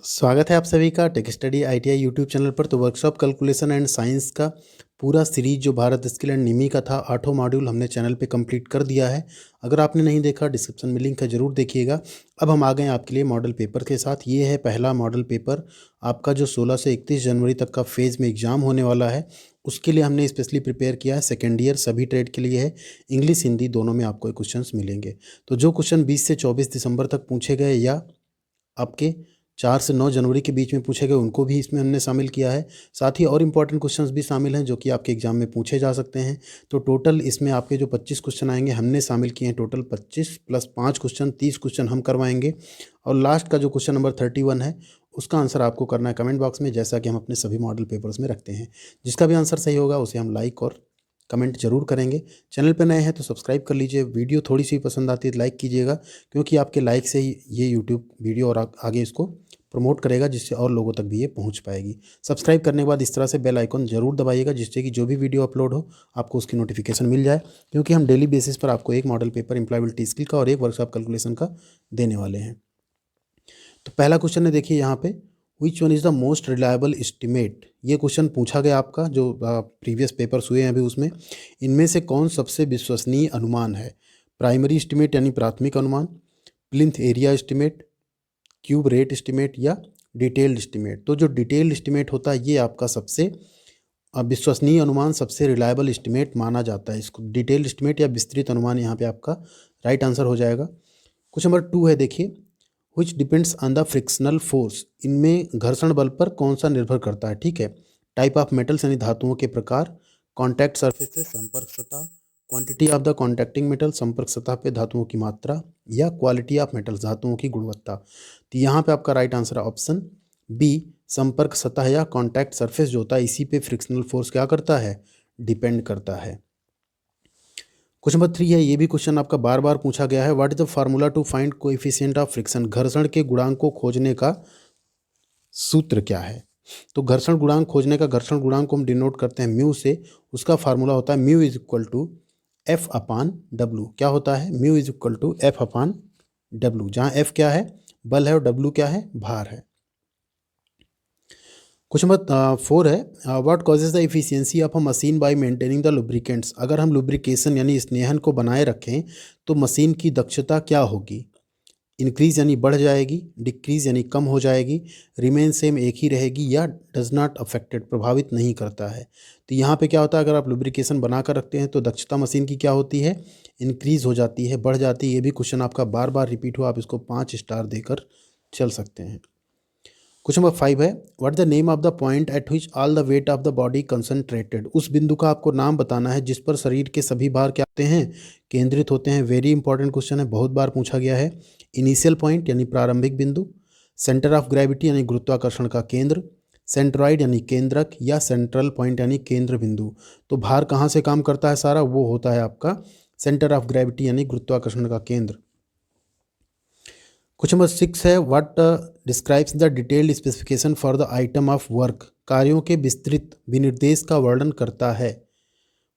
स्वागत है आप सभी का tech study ITI YouTube channel पर। तो वर्कशॉप कैलकुलेशन एंड साइंस का पूरा सीरीज जो भारत स्किल एंड निमी का था 8 मॉड्यूल हमने चैनल पे कंप्लीट कर दिया है। अगर आपने नहीं देखा डिस्क्रिप्शन में लिंक है, ज़रूर देखिएगा। अब हम आ गए आपके लिए मॉडल पेपर के साथ। ये है पहला मॉडल पेपर आपका जो 16 से 31 जनवरी तक का फेज़ में एग्ज़ाम होने वाला है। उसके लिए हमने स्पेशली प्रिपेयर किया है। सेकेंड ईयर सभी ट्रेड के लिए है। इंग्लिश हिंदी दोनों में आपको क्वेश्चन मिलेंगे। तो जो क्वेश्चन 20 से 24 दिसंबर तक पूछे गए या आपके 4 से 9 जनवरी के बीच में पूछे गए, उनको भी इसमें हमने शामिल किया है। साथ ही और इम्पॉर्टेंट क्वेश्चंस भी शामिल हैं जो कि आपके एग्जाम में पूछे जा सकते हैं। तो टोटल इसमें आपके जो 25 क्वेश्चन आएंगे हमने शामिल किए हैं। टोटल 25 प्लस 5 क्वेश्चन 30 क्वेश्चन हम करवाएंगे। और लास्ट का जो क्वेश्चन नंबर 31 है उसका आंसर आपको करना है कमेंट बॉक्स में, जैसा कि हम अपने सभी मॉडल पेपर्स में रखते हैं। जिसका भी आंसर सही होगा उसे हम लाइक और कमेंट जरूर करेंगे। चैनल पर नए हैं तो सब्सक्राइब कर लीजिए। वीडियो थोड़ी सी पसंद आती है तो लाइक कीजिएगा, क्योंकि आपके लाइक से ही ये यूट्यूब वीडियो और आगे इसको प्रमोट करेगा, जिससे और लोगों तक भी ये पहुंच पाएगी। सब्सक्राइब करने के बाद इस तरह से बेल आइकन जरूर दबाइएगा, जिससे कि जो भी वीडियो अपलोड हो आपको उसकी नोटिफिकेशन मिल जाए। क्योंकि हम डेली बेसिस पर आपको एक मॉडल पेपर एम्प्लॉयबिलिटी स्किल का और एक वर्कशॉप कैलकुलेशन का देने वाले हैं। तो पहला क्वेश्चन है, देखिए यहाँ पे, which one is the most reliable estimate. ये क्वेश्चन पूछा गया आपका जो प्रीवियस पेपर्स हुए हैं अभी उसमें। इनमें से कौन सबसे विश्वसनीय अनुमान है? प्राइमरी एस्टिमेट यानी प्राथमिक अनुमान, plinth area estimate, cube rate estimate या डिटेल्ड एस्टिमेट। तो जो डिटेल्ड एस्टिमेट होता है ये आपका सबसे विश्वसनीय अनुमान, सबसे रिलायबल एस्टिमेट माना जाता है। इसको डिटेल्ड एस्टिमेट या विस्तृत अनुमान यहाँ पे आपका राइट आंसर हो जाएगा। क्वेश्चन नंबर 2 है, देखिए, which depends on the frictional force. इनमें घर्षण बल पर कौन सा निर्भर करता है? ठीक है। टाइप ऑफ मेटल्स यानी धातुओं के प्रकार, कॉन्टैक्ट सरफेस से संपर्क सतह, quantity of the contacting metal संपर्क सतह पे धातुओं की मात्रा, या क्वालिटी ऑफ मेटल्स धातुओं की गुणवत्ता। तो यहाँ पे आपका राइट आंसर है ऑप्शन बी, संपर्क सतह या कॉन्टैक्ट सरफेस जो होता है इसी पे फ्रिक्शनल फोर्स क्या करता है? डिपेंड करता है। क्वेश्चन नंबर 3 है, ये भी क्वेश्चन आपका बार बार पूछा गया है। What is the formula to find coefficient of friction. घर्षण के गुणांक को खोजने का सूत्र क्या है? तो घर्षण गुणांक खोजने का, घर्षण गुणांक को हम डिनोट करते हैं म्यू से। उसका फार्मूला होता है mu is equal to F upon W. क्या होता है? Mu is equal to F upon W, जहाँ एफ क्या है? बल है, और डब्लू क्या है? भार है। क्वेश्चन नंबर 4 है, what causes the efficiency of a machine bye maintaining the lubricants. अगर हम लुब्रिकेशन यानी स्नेहन को बनाए रखें तो मशीन की दक्षता क्या होगी? इंक्रीज यानी बढ़ जाएगी, डिक्रीज यानी कम हो जाएगी, रिमेन सेम एक ही रहेगी, या डज नॉट अफेक्टेड प्रभावित नहीं करता है। तो यहाँ पे क्या होता है, अगर आप लुब्रिकेशन बना कर रखते हैं तो दक्षता मशीन की क्या होती है? इंक्रीज हो जाती है, बढ़ जाती है। ये भी क्वेश्चन आपका बार बार रिपीट हुआ, आप इसको 5 स्टार देकर चल सकते हैं। क्वेश्चन नंबर 5 है, what the name of the point eight which all the weight of the body concentrated. उस बिंदु का आपको नाम बताना है जिस पर शरीर के सभी भार क्या होते हैं? केंद्रित होते हैं। वेरी इंपॉर्टेंट क्वेश्चन है, बहुत बार पूछा गया है। इनिशियल पॉइंट यानी प्रारंभिक बिंदु, सेंटर ऑफ ग्रेविटी यानी गुरुत्वाकर्षण का केंद्र, सेंट्रॉइड यानी केंद्रक, या सेंट्रल पॉइंट यानी केंद्र बिंदु। तो भार कहाँ से काम करता है सारा? वो होता है आपका सेंटर ऑफ ग्रेविटी यानी गुरुत्वाकर्षण का केंद्र। क्वेश्चन नंबर 6 है, what describes the detailed specification for the item of work. कार्यों के विस्तृत विनिर्देश का वर्णन करता है।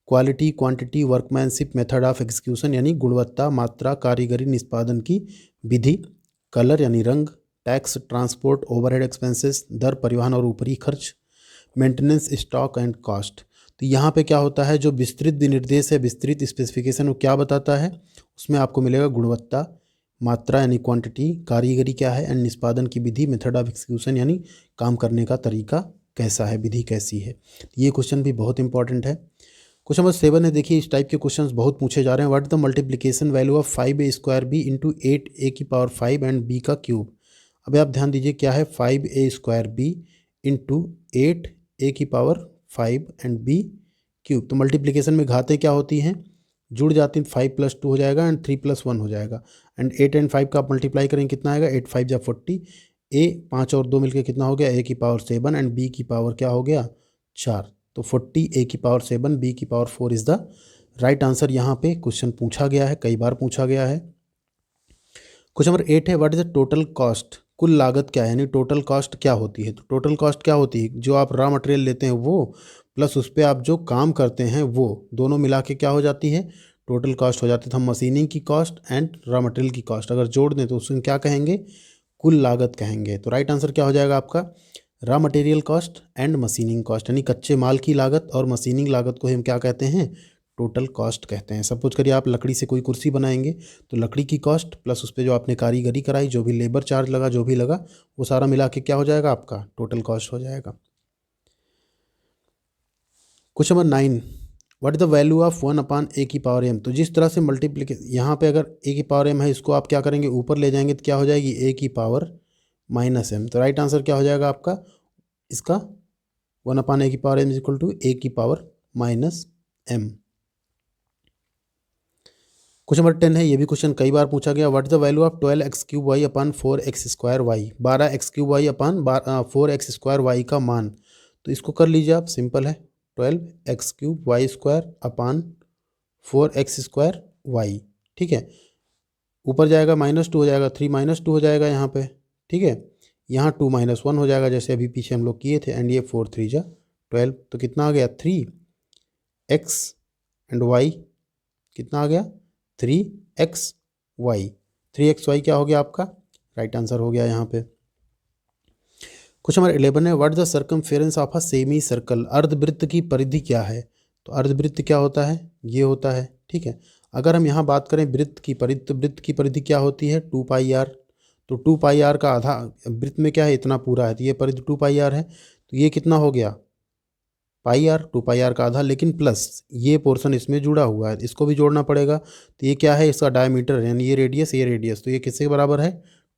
Quality, quantity, workmanship, method of execution यानी गुणवत्ता, मात्रा, कारीगरी, निष्पादन की विधि, कलर यानी रंग, टैक्स, ट्रांसपोर्ट, ओवरहेड एक्सपेंसेस, दर, परिवहन और ऊपरी खर्च, मेंटेनेंस, स्टॉक एंड कॉस्ट। तो यहाँ पे क्या होता है, जो विस्तृत विनिर्देश है, विस्तृत स्पेसिफिकेशन, वो क्या बताता है? उसमें आपको मिलेगा गुणवत्ता, मात्रा यानी क्वांटिटी, कारीगरी क्या है, एंड निष्पादन की विधि, मेथड ऑफ एग्जीक्यूशन यानी काम करने का तरीका कैसा है, विधि कैसी है। ये क्वेश्चन भी बहुत इंपॉर्टेंट है। क्वेश्चन नंबर 7 है, देखिए, इस टाइप के क्वेश्चंस बहुत पूछे जा रहे हैं। What the multiplication value of 5a² into 8a⁵ and b का क्यूब। अब आप ध्यान दीजिए, क्या है? 5a² into 8a⁵ and b cube. तो मल्टीप्लिकेशन में घातें क्या होती हैं? जुड़ जाती हैं। 5 + 2 हो जाएगा एंड 3 + 1 हो जाएगा। एंड 8 एंड 5 का आप मल्टीप्लाई करेंगे, कितना आएगा? 8 5 जा 40। a 5 और 2 मिलकर कितना हो गया? a⁵ एंड b की पावर क्या हो गया? 4। तो 40 a⁵ b⁴ is the right answer. यहाँ पे क्वेश्चन पूछा गया है, कई बार पूछा गया है। क्वेश्चन नंबर 8 है, what is the total cost. कुल लागत क्या है, यानी टोटल कॉस्ट क्या होती है? तो टोटल कॉस्ट क्या होती है? जो आप रॉ मटेरियल लेते हैं वो, प्लस उस पर आप जो काम करते हैं वो, दोनों मिला के क्या हो जाती है? टोटल कॉस्ट हो जाती है। तो हम मशीनिंग की कॉस्ट एंड रॉ मटेरियल की कॉस्ट अगर जोड़ दें तो उसमें क्या कहेंगे? कुल लागत कहेंगे। तो राइट आंसर क्या हो जाएगा आपका, raw material cost and machining cost, यानी कच्चे माल की लागत और मशीनिंग लागत को हम क्या कहते हैं, टोटल कॉस्ट कहते हैं। सपोज करिए आप लकड़ी से कोई कुर्सी बनाएंगे तो लकड़ी की कॉस्ट प्लस उस पर जो आपने कारीगरी कराई, जो भी लेबर चार्ज लगा, जो भी लगा, वो सारा मिला के क्या हो जाएगा आपका, टोटल कॉस्ट हो जाएगा। Question number 9, what is the value of 1/a⁴m। तो जिस तरह से मल्टीप्लिकेशन, यहाँ पे अगर a⁴m है, इसको आप क्या करेंगे, ऊपर ले जाएंगे तो क्या हो जाएगी, a⁻−m। तो राइट आंसर क्या हो जाएगा आपका इसका, 1/a⁴m is equal to a⁻−m। Question number 10 है, ये भी क्वेश्चन कई बार पूछा गया। What is the value of 12x³ y/4x² y, 12x³ y का मान। तो इसको कर लीजिए आप, सिंपल है, 12x³ y² ठीक है। ऊपर जाएगा -2 हो जाएगा, 3 -2 हो जाएगा यहाँ पे, ठीक है। यहाँ 2 -1 हो जाएगा जैसे अभी पीछे हम लोग किए थे, एंड ये 4 3 जा 12। तो कितना आ गया, 3x एंड y कितना आ गया, 3xy। 3xy क्या हो गया आपका, राइट आंसर हो गया यहाँ पे। क्वेश्चन नंबर 11 है, what is the circumference of a semi circle. अर्धवृत्त की परिधि क्या है। तो अर्धवृत्त क्या होता है, ये होता है, ठीक है। अगर हम यहाँ बात करें वृत्त की परिधि, तो वृत्त की परिधि क्या होती है, 2πr। तो 2πr का आधा, वृत्त में क्या है, इतना पूरा है, तो ये परिधि 2πr है। तो ये कितना हो गया, πr, 2πr का आधा, लेकिन प्लस ये पोर्शन इसमें जुड़ा हुआ है, इसको भी जोड़ना पड़ेगा। तो ये क्या है, इसका डायमीटर, यानी ये रेडियस, तो ये किसके बराबर है,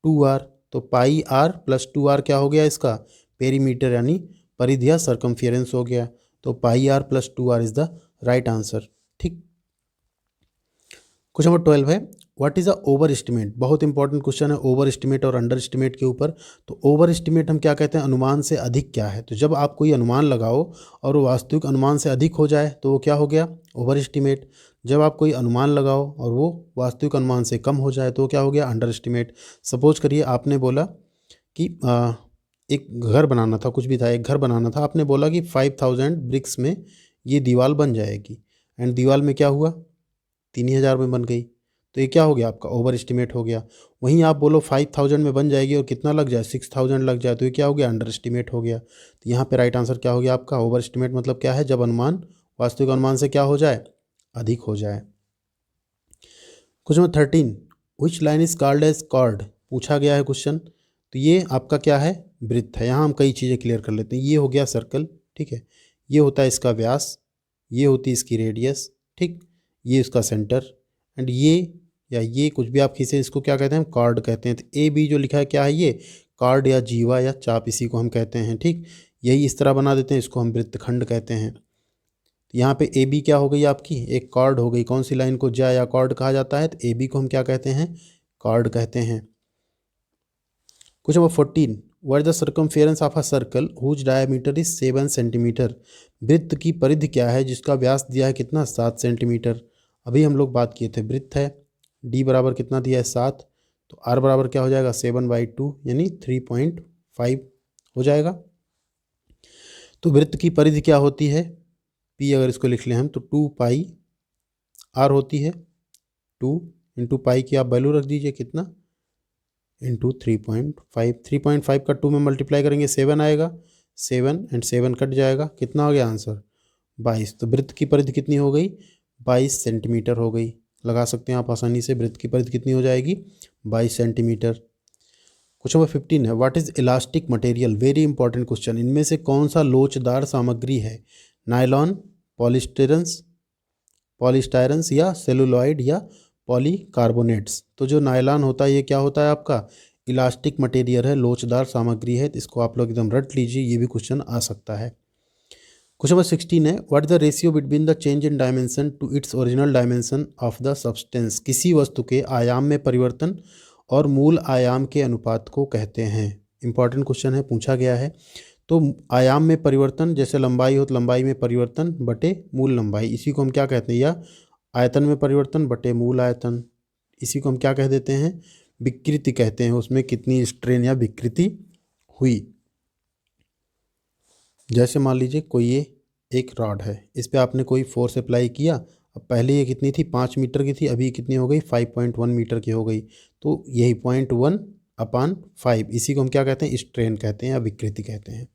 2r। तो πr + 2r क्या हो गया इसका, पेरीमीटर, यानी परिधि या सर्कमफियरेंस हो गया। तो πr + 2r is the right answer, ठीक। क्वेश्चन नंबर 12 है, what is a over estimate. बहुत इंपॉर्टेंट क्वेश्चन है ओवर एस्टिमेट और अंडर एस्टिमेट के ऊपर। तो ओवर एस्टिमेट हम क्या कहते हैं, अनुमान से अधिक क्या है। तो जब आप कोई अनुमान लगाओ और वो वास्तविक अनुमान से अधिक हो जाए तो वो क्या हो गया, ओवर एस्टिमेट। जब आप कोई अनुमान लगाओ और वो वास्तविक अनुमान से कम हो जाए तो क्या हो गया, अंडर एस्टिमेट। सपोज करिए आपने बोला कि एक घर बनाना था, कुछ भी था, एक घर बनाना था, आपने बोला कि 5000 ब्रिक्स में ये दीवार बन जाएगी, एंड दीवार में क्या हुआ, 3000 में बन गई। तो ये क्या हो गया आपका, ओवर एस्टिमेट हो गया। वहीं आप बोलो 5000 में बन जाएगी और कितना लग जाए, 6000 लग जाए, तो ये क्या हो गया, अंडर एस्टिमेट हो गया। तो यहाँ पे राइट आंसर क्या हो गया आपका, ओवर एस्टिमेट मतलब क्या है, जब अनुमान वास्तविक अनुमान से क्या हो जाए, अधिक हो जाए। Question number 13, which line is called as chord. पूछा गया है क्वेश्चन। तो ये आपका क्या है, वृत्त है। यहाँ हम कई चीज़ें क्लियर कर लेते हैं। ये हो गया सर्कल, ठीक है, ये होता है इसका व्यास, ये होती है इसकी रेडियस, ठीक, ये इसका सेंटर, एंड ये या ये कुछ भी आप खींचे, इसको क्या कहते हैं, हम कॉर्ड कहते हैं। तो ए बी जो लिखा है क्या है, ये कॉर्ड या जीवा या चाप, इसी को हम कहते हैं, ठीक। यही इस तरह बना देते हैं, इसको हम वृत्तखंड कहते हैं। तो यहाँ पे ए बी क्या हो गई आपकी, एक कॉर्ड हो गई। कौन सी लाइन को ज्या या कॉर्ड कहा जाता है, तो ए बी को हम क्या कहते हैं, कॉर्ड कहते हैं। Question number 14, what is the circumference of a circle whose diameter is 7 centimetre. वृत्त की परिधि क्या है जिसका व्यास दिया है कितना, 7 सेंटीमीटर। अभी हम लोग बात किए थे, वृत्त है, डी बराबर कितना दिया है, 7, तो आर बराबर क्या हो जाएगा, 7/2, यानी 3.5 हो जाएगा। तो वृत्त की परिधि क्या होती है, पी अगर इसको लिख लें हम, तो 2πr होती है। 2 × पाई की आप वैल्यू रख दीजिए कितना, × 3.5। 3.5 का 2 में मल्टीप्लाई करेंगे 7 आएगा, 7 एंड 7 कट जाएगा, कितना हो गया आंसर, 22। तो वृत्त की परिधि कितनी हो गई, 22 सेंटीमीटर हो गई। लगा सकते हैं आप आसानी से, वृत्त की परिधि कितनी हो जाएगी, 22 सेंटीमीटर। क्वेश्चन नंबर 15 है, what is elastic material. Very important question. इनमें से कौन सा लोचदार सामग्री है, नायलॉन, पॉलीस्टायरन्स या सेलुलॉइड या पॉलीकार्बोनेट्स। तो जो नायलॉन होता है ये क्या होता है आपका, इलास्टिक मटेरियल है, लोचदार सामग्री है। तो इसको आप लोग एकदम रट लीजिए, ये भी क्वेश्चन आ सकता है। क्वेश्चन नंबर 16 है, what is the ratio between the change in dimension to its original dimension of the substance. किसी वस्तु के आयाम में परिवर्तन और मूल आयाम के अनुपात को कहते हैं। इंपॉर्टेंट क्वेश्चन है, पूछा गया है। तो आयाम में परिवर्तन, जैसे लंबाई हो तो लंबाई में परिवर्तन बटे मूल लंबाई, इसी को हम क्या कहते हैं, या आयतन में परिवर्तन बटे मूल आयतन, इसी को हम क्या कह देते हैं, विकृति कहते हैं। उसमें कितनी स्ट्रेन या विकृति हुई। जैसे मान लीजिए कोई ये एक रॉड है, इस पर आपने कोई फोर्स अप्लाई किया। अब पहले ये कितनी थी, 5 मीटर की थी, अभी कितनी हो गई, 5.1 मीटर की हो गई। तो यही 0.1 अपान 5, इसी को हम क्या कहते हैं, स्ट्रेन कहते हैं या विकृति कहते हैं।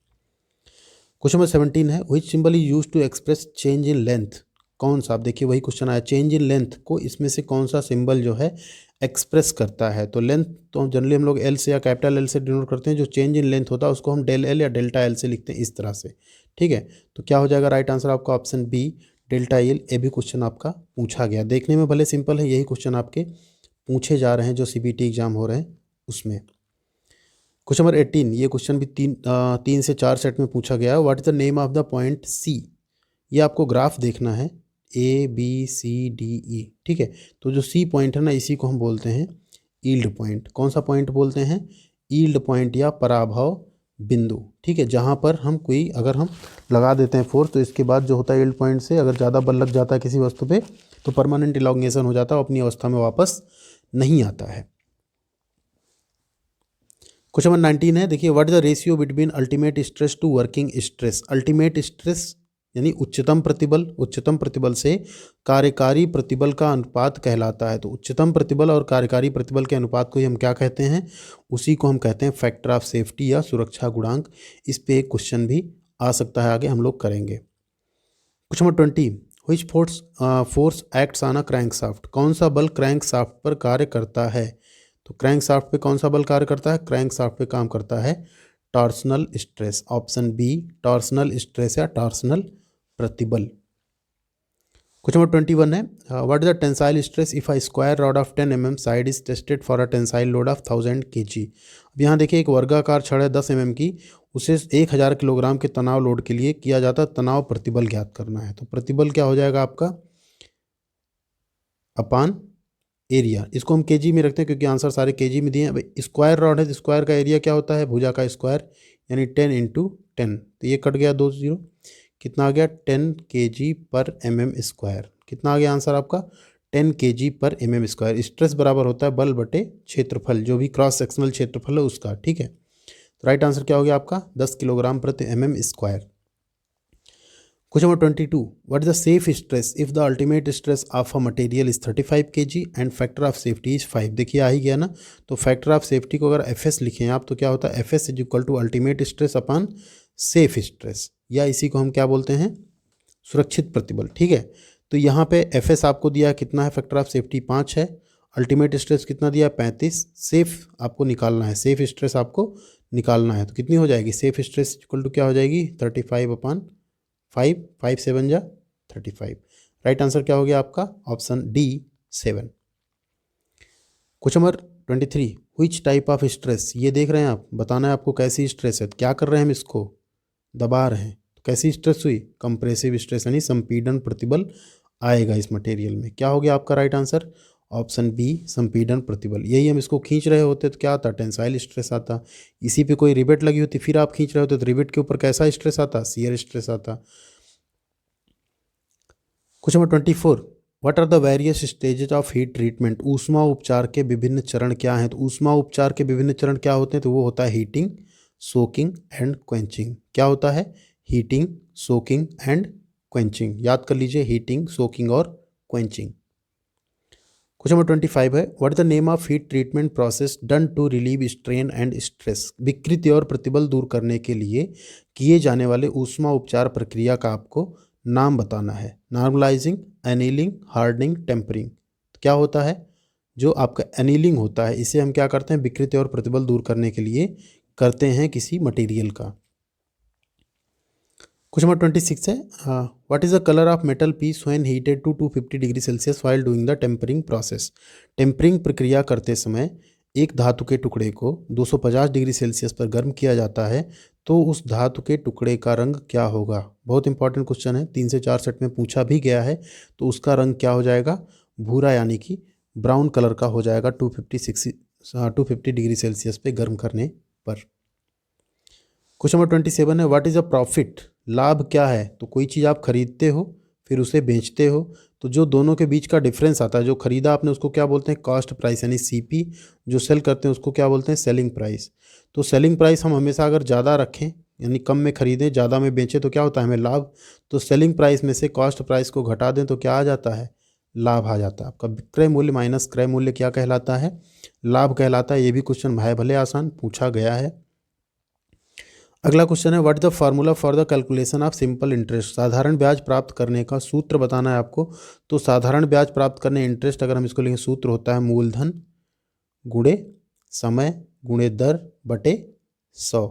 क्वेश्चन नंबर 17 है, which symbol is used to express change in length. कौन सा, आप देखिए वही क्वेश्चन आया, चेंज इन लेंथ को इसमें से कौन सा सिंबल जो है एक्सप्रेस करता है। तो लेंथ तो जनरली हम लोग एल से या कैपिटल एल से डिनोट करते हैं, जो चेंज इन लेंथ होता है उसको हम डेल एल या डेल्टा एल से लिखते हैं इस तरह से, ठीक है। तो क्या हो जाएगा राइट आंसर आपका ऑप्शन बी डेल्टा एल। ये भी क्वेश्चन आपका पूछा गया, देखने में भले सिंपल है, यही क्वेश्चन आपके पूछे जा रहे हैं जो सीबीटी एग्जाम हो रहे हैं उसमें। क्वेश्चन नंबर 18, ये क्वेश्चन भी तीन से चार सेट में पूछा गया है। What is the name of the point C. ये आपको ग्राफ देखना है ABCDE, ठीक है। तो जो सी पॉइंट है ना, इसी को हम बोलते हैं यील्ड पॉइंट। कौन सा पॉइंट बोलते हैं, यील्ड पॉइंट या पराभव बिंदु, ठीक है। जहाँ पर हम कोई अगर हम लगा देते हैं फोर्स, तो इसके बाद जो होता है यील्ड पॉइंट से अगर ज़्यादा बल लग जाता है किसी वस्तु पे, तो परमानेंट इलॉन्गेशन हो जाता है, अपनी अवस्था में वापस नहीं आता है। क्वेश्चन नंबर 19 है, देखिए what is the ratio between ultimate stress to working stress. Ultimate stress यानी उच्चतम प्रतिबल से कार्यकारी प्रतिबल का अनुपात कहलाता है। तो उच्चतम प्रतिबल और कार्यकारी प्रतिबल के अनुपात को ही हम क्या कहते हैं, उसी को हम कहते हैं फैक्टर ऑफ सेफ्टी या सुरक्षा गुणांक। इस पे एक क्वेश्चन भी आ सकता है, आगे हम लोग करेंगे। Question number 20, which force acts on a crankshaft. कौन सा बल क्रैंकशाफ्ट पर कार्य करता है। तो क्रैंकशाफ्ट पे कौन सा बल कार्य करता है, क्रैंकशाफ्ट पे काम करता है torsional stress. Option B torsional stress या टॉर्सनल प्रतिबल। क्वेश्चन नंबर 21 है, what is the tensile stress if a square rod of 10 mm side is tested for a tensile load of 1000 kg। अब यहाँ देखिए एक वर्गाकार छड़ है 10 mm की, उसे 1000 किलोग्राम के तनाव लोड के लिए किया जाता है तनाव प्रतिबल ज्ञात करना है। तो प्रतिबल क्या हो जाएगा आपका अपान एरिया। इसको हम केजी में रखते हैं क्योंकि आंसर सारे केजी में दिए हैं। भाई स्क्वायर रॉड है तो स्क्वायर का एरिया क्या होता है, भुजा का स्क्वायर, यानी 10 × 10। तो ये कट गया 2 0, कितना आ गया 10 kg पर mm स्क्वायर। कितना आ गया आंसर आपका 10 kg पर mm स्क्वायर। स्ट्रेस बराबर होता है बल बटे क्षेत्रफल, जो भी क्रॉस सेक्शनल क्षेत्रफल है उसका, ठीक है। तो राइट आंसर क्या हो गया आपका 10 किलोग्राम प्रति mm square. Question number 22, what is the safe stress if the ultimate stress of a material is 35 kg and factor of safety is 5। देखिए आ ही गया ना। तो फैक्टर ऑफ सेफ्टी को अगर FS लिखें आप, तो क्या होता है FS is equal to ultimate stress upon safe stress, या इसी को हम क्या बोलते हैं सुरक्षित प्रतिबल, ठीक है। तो यहाँ पे FS आपको दिया कितना है, फैक्टर ऑफ सेफ्टी 5 है, अल्टीमेट स्ट्रेस कितना दिया 35, सेफ आपको निकालना है, सेफ स्ट्रेस आपको निकालना है। तो कितनी हो जाएगी सेफ स्ट्रेस इक्वल टू क्या हो जाएगी 35/5, 5 7 जा 35। राइट आंसर क्या हो गया आपका option D 7। Question number 23, which type of stress. ये देख रहे हैं आप, बताना है आपको कैसी स्ट्रेस है। क्या कर रहे हैं हम, इसको दबा रहे हैं, तो कैसी स्ट्रेस हुई कंप्रेसिव स्ट्रेस, यानी संपीड़न प्रतिबल आएगा इस मटेरियल में। क्या हो गया आपका राइट आंसर ऑप्शन बी संपीड़न प्रतिबल। यही हम इसको खींच रहे होते तो क्या आता टेंसाइल स्ट्रेस आता। इसी पे कोई रिवेट लगी होती फिर आप खींच रहे होते तो रिवेट के ऊपर कैसा स्ट्रेस आता शियर स्ट्रेस आता। Question number 24, what are the various stages of heat treatment. ऊष्मा उपचार के विभिन्न चरण क्या हैं। तो ऊष्मा उपचार के विभिन्न चरण क्या होते हैं, तो वो होता है हीटिंग, सोकिंग एंड क्वेंचिंग। क्या होता है हीटिंग, सोकिंग एंड क्वेंचिंग। याद कर लीजिए हीटिंग, सोकिंग और क्वेंचिंग। क्वेश्चन नंबर 25 है, what is the name of heat treatment process done to relieve strain and stress. विकृति और प्रतिबल दूर करने के लिए किए जाने वाले ऊष्मा उपचार प्रक्रिया का आपको नाम बताना है। Normalising, annealing, hardening, tempering. क्या होता है जो आपका एनीलिंग होता है, इसे हम क्या करते हैं विकृति और प्रतिबल दूर करने के लिए करते हैं किसी मटेरियल का। क्वेश्चन नंबर 26 है, what is the colour of metal piece when heated to 250 degree Celsius while doing the tempering process. Tempering प्रक्रिया करते समय एक धातु के टुकड़े को 250 डिग्री सेल्सियस पर गर्म किया जाता है, तो उस धातु के टुकड़े का रंग क्या होगा। बहुत इंपॉर्टेंट क्वेश्चन है, 3 से 4 सेट में पूछा भी गया है। तो उसका रंग क्या हो जाएगा भूरा, यानी कि ब्राउन कलर का हो जाएगा 250 डिग्री सेल्सियस पे गर्म करने पर। क्वेश्चन नंबर 27 है, व्हाट इज़ अ प्रॉफिट। लाभ क्या है, तो कोई चीज़ आप खरीदते हो फिर उसे बेचते हो, तो जो दोनों के बीच का डिफरेंस आता है, जो खरीदा आपने उसको क्या बोलते हैं कॉस्ट प्राइस यानी CP, जो सेल करते हैं उसको क्या बोलते हैं सेलिंग प्राइस। तो सेलिंग प्राइस हम हमेशा अगर ज़्यादा रखें यानी कम में खरीदें ज़्यादा में बेचें तो क्या होता है हमें लाभ। तो सेलिंग प्राइस में से कॉस्ट प्राइस को घटा दें तो क्या आ जाता है लाभ आ जाता है। आपका विक्रय मूल्य माइनस क्रय मूल्य क्या कहलाता है? लाभ कहलाता है। ये भी क्वेश्चन है भले आसान, पूछा गया है। अगला क्वेश्चन है, what the formula for the calculation of simple interest. साधारण ब्याज प्राप्त करने का सूत्र बताना है आपको। तो साधारण ब्याज प्राप्त करने इंटरेस्ट, अगर हम इसको लिखें, सूत्र होता है मूलधन गुणे समय गुणे दर बटे 100,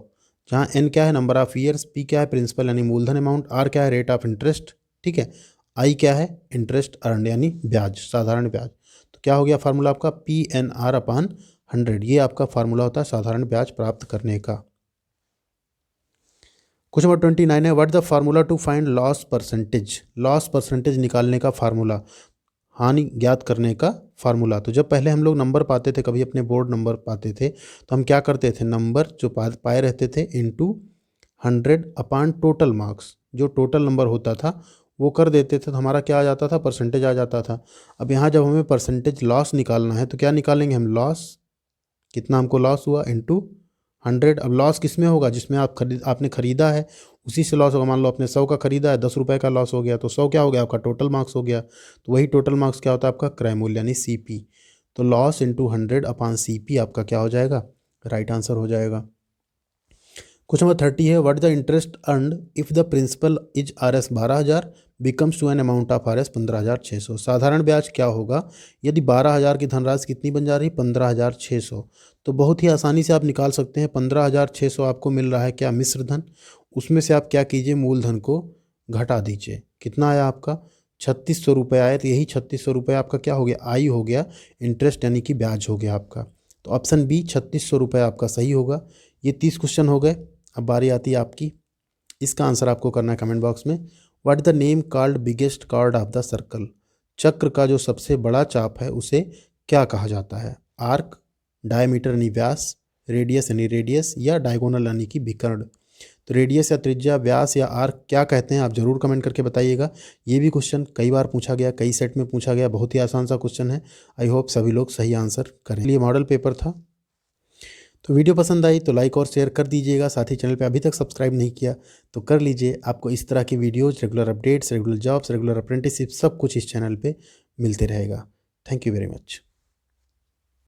जहाँ n क्या है नंबर ऑफ ईयर्स, p क्या है प्रिंसिपल यानी मूलधन अमाउंट, r क्या है रेट ऑफ इंटरेस्ट, ठीक है, i क्या है इंटरेस्ट अर्न यानी ब्याज, साधारण ब्याज। तो क्या हो गया फार्मूला आपका PNR अपॉन 100। ये आपका फार्मूला होता है साधारण ब्याज प्राप्त करने का। क्वेश्चन नंबर 29 है, what the formula to find loss percentage. Loss percentage निकालने का फार्मूला, हानि ज्ञात करने का फार्मूला। तो जब पहले हम लोग नंबर पाते थे, कभी अपने बोर्ड नंबर पाते थे, तो हम क्या करते थे, नंबर जो पाए रहते थे इंटू 100 अपॉन टोटल मार्क्स, जो टोटल नंबर होता था वो कर देते थे, तो हमारा क्या आ जाता था, परसेंटेज आ जाता था। अब यहाँ जब हमें परसेंटेज लॉस निकालना है तो क्या निकालेंगे हम, लॉस, कितना हमको लॉस हुआ इंटू 100। अब लॉस किस में होगा, जिसमें आपने खरीदा है उसी से लॉस होगा। मान लो आपने 100 का खरीदा है, 10 रुपये का लॉस हो गया, तो 100 क्या हो गया आपका टोटल मार्क्स हो गया। तो वही टोटल मार्क्स क्या होता है आपका, क्रय मूल्य यानी CP। तो लॉस इंटू 100 अपॉन CP आपका क्या हो जाएगा, राइट आंसर हो जाएगा। क्वेश्चन नंबर 30 है, what the interest earned if the principal is RS 12,000 becomes to an amount of RS 15,600। साधारण ब्याज क्या होगा यदि 12,000 की धनराशि कितनी बन जा रही, 15,600। तो बहुत ही आसानी से आप निकाल सकते हैं। 15,600 आपको मिल रहा है क्या, मिश्र धन। उसमें से आप क्या कीजिए, मूलधन को घटा दीजिए। कितना आया आपका, 3,600 रुपये आए। तो यही 3,600 रुपये आपका क्या हो गया, आई हो गया, इंटरेस्ट यानी कि ब्याज हो गया आपका। तो ऑप्शन बी 3,600 रुपये आपका सही होगा। ये 30 क्वेश्चन हो गए। अब बारी आती है आपकी, इसका आंसर आपको करना है कमेंट बॉक्स में। What the name called biggest card of the circle. चक्र का जो सबसे बड़ा चाप है उसे क्या कहा जाता है, आर्क, डायमीटर यानी व्यास, रेडियस यानी रेडियस, या डायगोनल यानी कि विकर्ण। तो रेडियस या त्रिज्या, व्यास या आर्क क्या कहते हैं, आप जरूर कमेंट करके बताइएगा। ये भी क्वेश्चन कई बार पूछा गया, कई सेट में पूछा गया, बहुत ही आसान सा क्वेश्चन है। आई होप सभी लोग सही आंसर करें। ये मॉडल पेपर था। तो वीडियो पसंद आई तो लाइक और शेयर कर दीजिएगा। साथ ही चैनल पे अभी तक सब्सक्राइब नहीं किया तो कर लीजिए। आपको इस तरह की videos, regular updates, regular jobs, regular apprenticeship, सब कुछ इस चैनल पे मिलते रहेगा। Thank you very much.